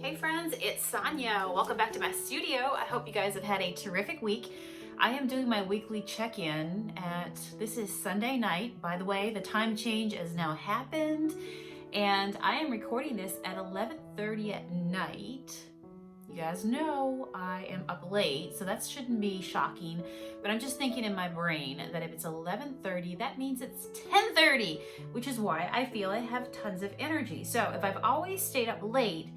Hey friends, it's Sonia. Welcome back to my studio. I hope you guys have had a terrific week. I am doing my weekly check-in this is Sunday night. By the way, the time change has now happened and I am recording this at 11:30 at night. You guys know I am up late, so that shouldn't be shocking, but I'm just thinking in my brain that if it's 11:30, that means it's 10:30, which is why I feel I have tons of energy. So if I've always stayed up late,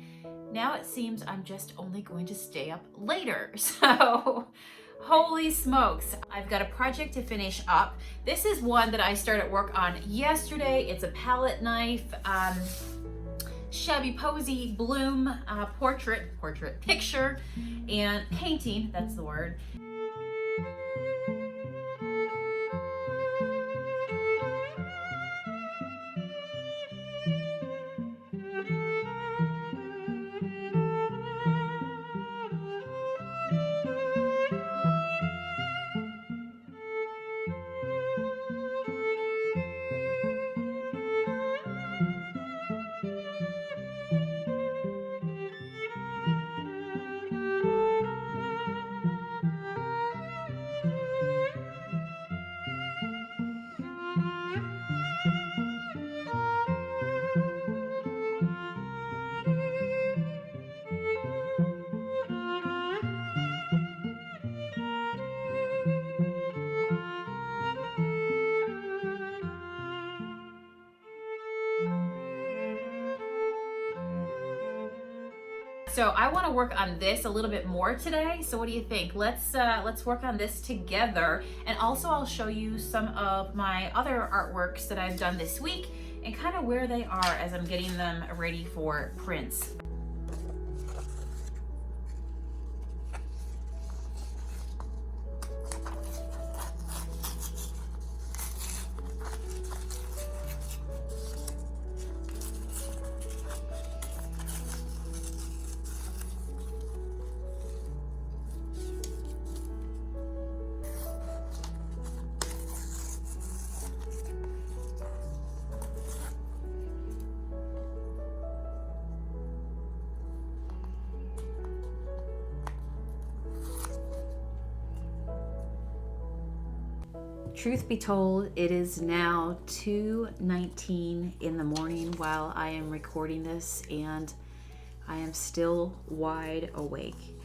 now it seems I'm just only going to stay up later. So holy smokes, I've got a project to finish up. This is one that I started work on yesterday. It's a palette knife, Shabby Posy Bloom portrait picture and painting, that's the word. So I want to work on this a little bit more today. So what do you think? Let's work on this together. And also I'll show you some of my other artworks that I've done this week and kind of where they are as I'm getting them ready for prints. Truth be told, it is now 2:19 in the morning while I am recording this, and I am still wide awake.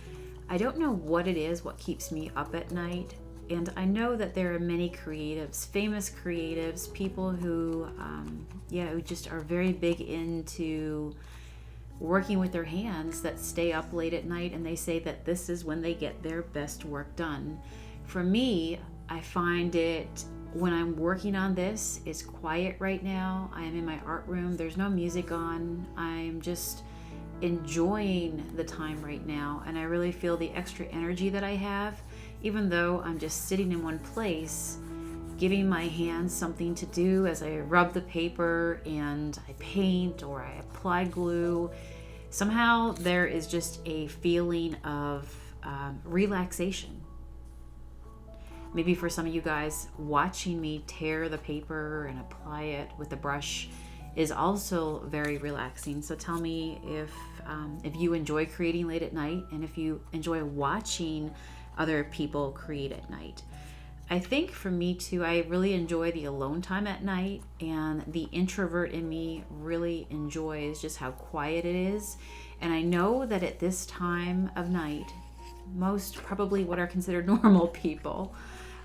I don't know what it is, what keeps me up at night, and I know that there are many creatives, famous creatives, people who, who just are very big into working with their hands, that stay up late at night, and they say that this is when they get their best work done. For me, I find it when I'm working on this, it's quiet right now. I am in my art room. There's no music on. I'm just enjoying the time right now. And I really feel the extra energy that I have, even though I'm just sitting in one place, giving my hands something to do as I rub the paper and I paint or I apply glue. Somehow there is just a feeling of relaxation. Maybe for some of you guys, watching me tear the paper and apply it with a brush is also very relaxing. So tell me if you enjoy creating late at night and if you enjoy watching other people create at night. I think for me too, I really enjoy the alone time at night, and the introvert in me really enjoys just how quiet it is. And I know that at this time of night, most probably what are considered normal people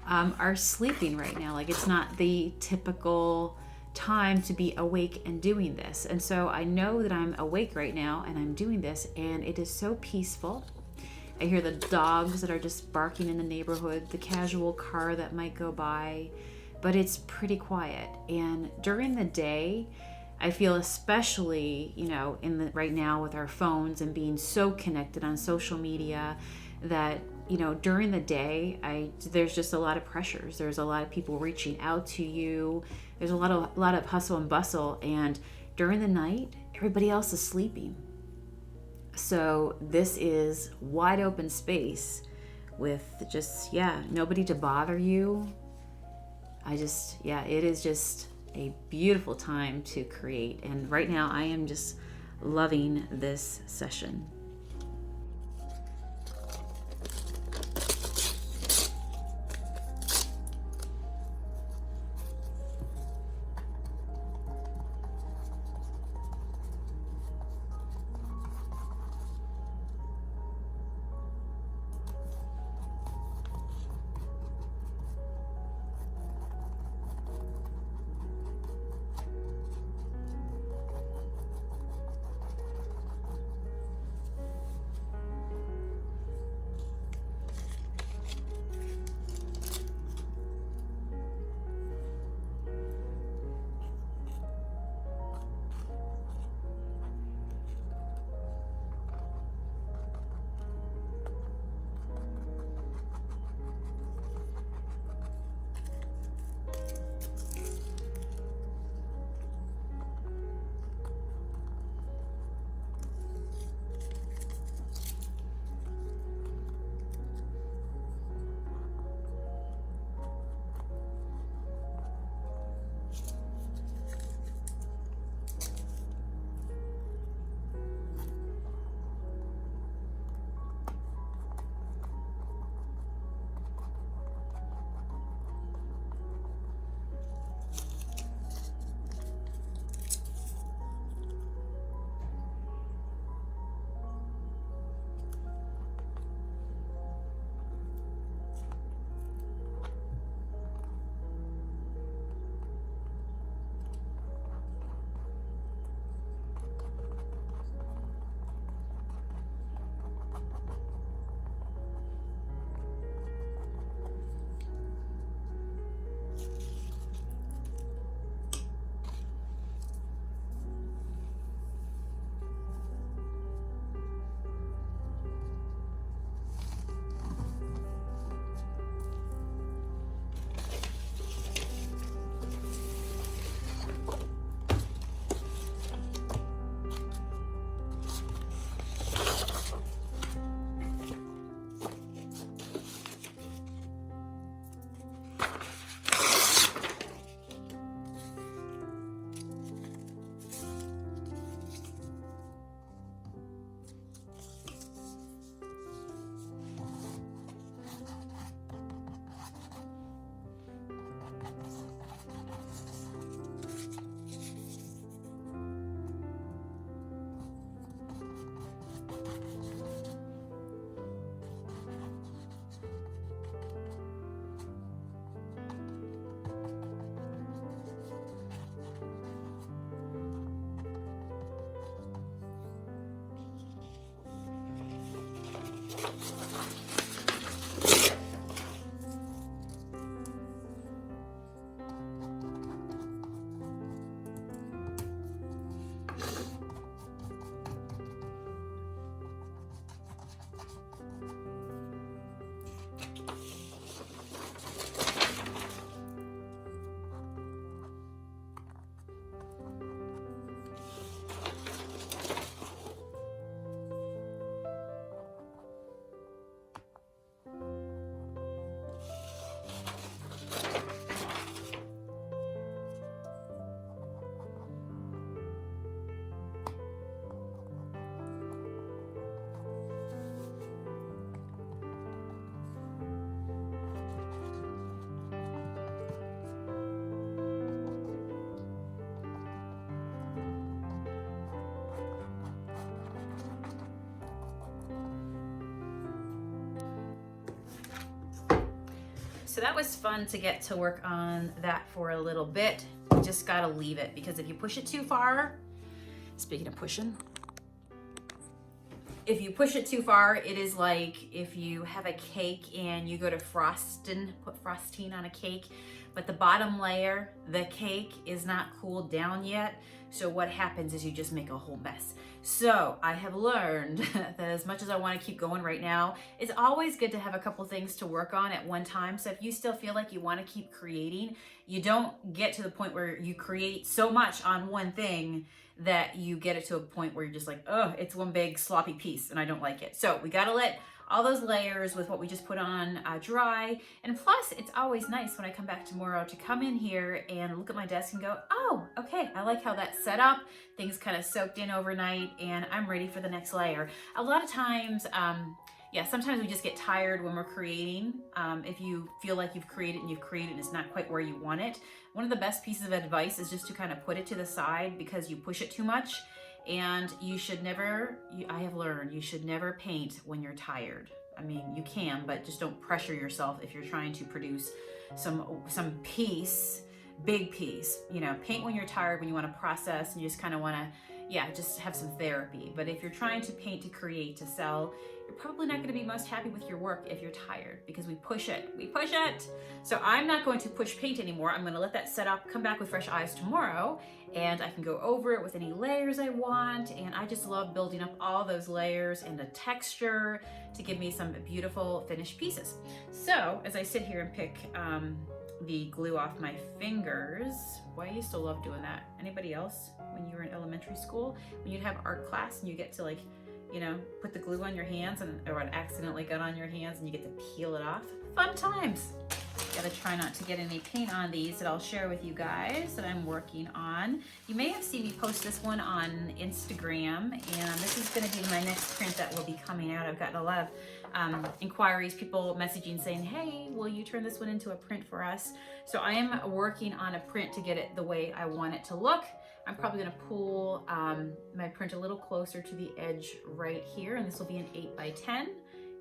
are sleeping right now. Like, it's not the typical time to be awake and doing this. And so I know that I'm awake right now and I'm doing this, and it is so peaceful. I hear the dogs that are just barking in the neighborhood, the casual car that might go by, but it's pretty quiet. And during the day, I feel especially, right now with our phones and being so connected on social media, that during the day, there's just a lot of pressures. There's a lot of people reaching out to you. There's a lot of hustle and bustle. And during the night, everybody else is sleeping. So this is wide open space with just, nobody to bother you. It is just a beautiful time to create. And right now I am just loving this session. So that was fun to get to work on that for a little bit. You just gotta leave it, because if you push it too far, speaking of pushing, if you push it too far, it is like if you have a cake and you go to put frosting on a cake, but the bottom layer, the cake, is not cooled down yet. So what happens is you just make a whole mess. So I have learned that as much as I want to keep going right now, it's always good to have a couple things to work on at one time. So if you still feel like you want to keep creating, you don't get to the point where you create so much on one thing that you get it to a point where you're just like, oh, it's one big sloppy piece and I don't like it. So we got to let all those layers with what we just put on dry. And plus, it's always nice when I come back tomorrow to come in here and look at my desk and go, oh, okay, I like how that's set up. Things kind of soaked in overnight and I'm ready for the next layer. A lot of times, yeah, sometimes we just get tired when we're creating. If you feel like you've created and it's not quite where you want it. One of the best pieces of advice is just to kind of put it to the side because you push it too much. And you should never, I have learned, you should never paint when you're tired. I mean, you can, but just don't pressure yourself if you're trying to produce some piece, big piece. You know, paint when you're tired, when you want to process and you just kind of want to, yeah, just have some therapy. But if you're trying to paint, to create, to sell, you're probably not going to be most happy with your work if you're tired because we push it. So I'm not going to push paint anymore. I'm going to let that set up, come back with fresh eyes tomorrow, and I can go over it with any layers I want. And I just love building up all those layers and the texture to give me some beautiful finished pieces. So as I sit here and pick the glue off my fingers, why I used to love doing that. Anybody else when you were in elementary school, when you'd have art class and you get to, like, you know, put the glue on your hands or it accidentally got on your hands and you get to peel it off. Fun times. Gotta try not to get any paint on these that I'll share with you guys that I'm working on. You may have seen me post this one on Instagram, and this is gonna be my next print that will be coming out. I've gotten a lot of inquiries, people messaging saying, hey, will you turn this one into a print for us? So I am working on a print to get it the way I want it to look. I'm probably gonna pull my print a little closer to the edge right here, and this will be an 8x10.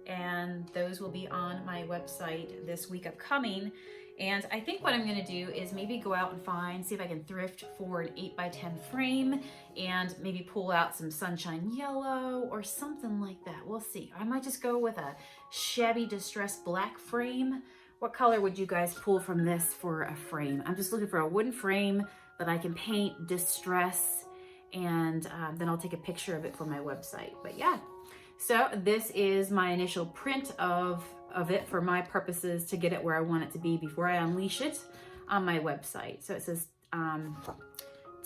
And those will be on my website this week upcoming. And I think what I'm gonna do is maybe go out and see if I can thrift for an 8x10 frame and maybe pull out some sunshine yellow or something like that. We'll see. I might just go with a Shabby distressed black frame. What color would you guys pull from this for a frame? I'm just looking for a wooden frame that I can paint distress, and then I'll take a picture of it for my website. But yeah. So this is my initial print of it for my purposes to get it where I want it to be before I unleash it on my website. So it says,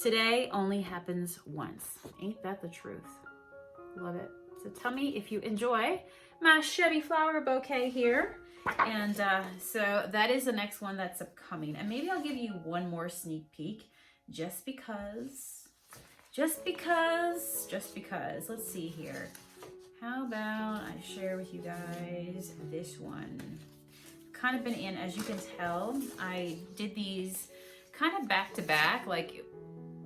today only happens once. Ain't that the truth? Love it. So tell me if you enjoy my Shabby flower bouquet here. And so that is the next one that's upcoming. And maybe I'll give you one more sneak peek just because. Let's see here. How about I share with you guys this one? Kind of been in, as you can tell, I did these kind of back to back, like,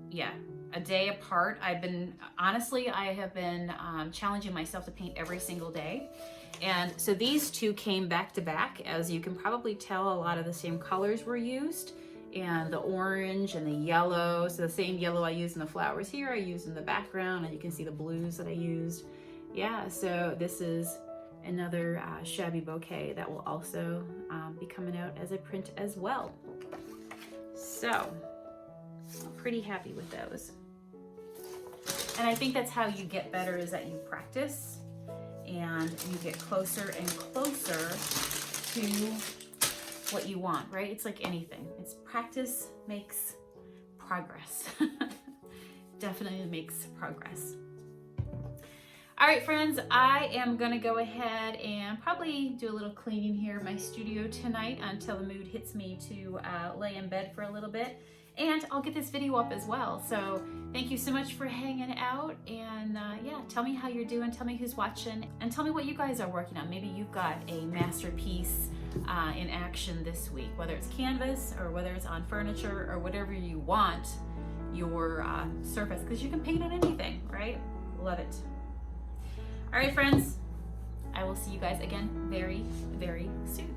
yeah, a day apart. I have been challenging myself to paint every single day. And so these two came back to back. As you can probably tell, a lot of the same colors were used, and the orange and the yellow. So the same yellow I used in the flowers here, I used in the background, and you can see the blues that I used. Yeah, so this is another Shabby bouquet that will also be coming out as a print as well. So, pretty happy with those. And I think that's how you get better, is that you practice and you get closer and closer to what you want, right? It's like anything. It's practice makes progress. Definitely makes progress. All right, friends, I am gonna go ahead and probably do a little cleaning here in my studio tonight until the mood hits me to lay in bed for a little bit. And I'll get this video up as well. So thank you so much for hanging out. And yeah, tell me how you're doing. Tell me who's watching. And tell me what you guys are working on. Maybe you've got a masterpiece in action this week, whether it's canvas or whether it's on furniture or whatever you want your surface, because you can paint on anything, right? Love it. All right, friends, I will see you guys again very, very soon.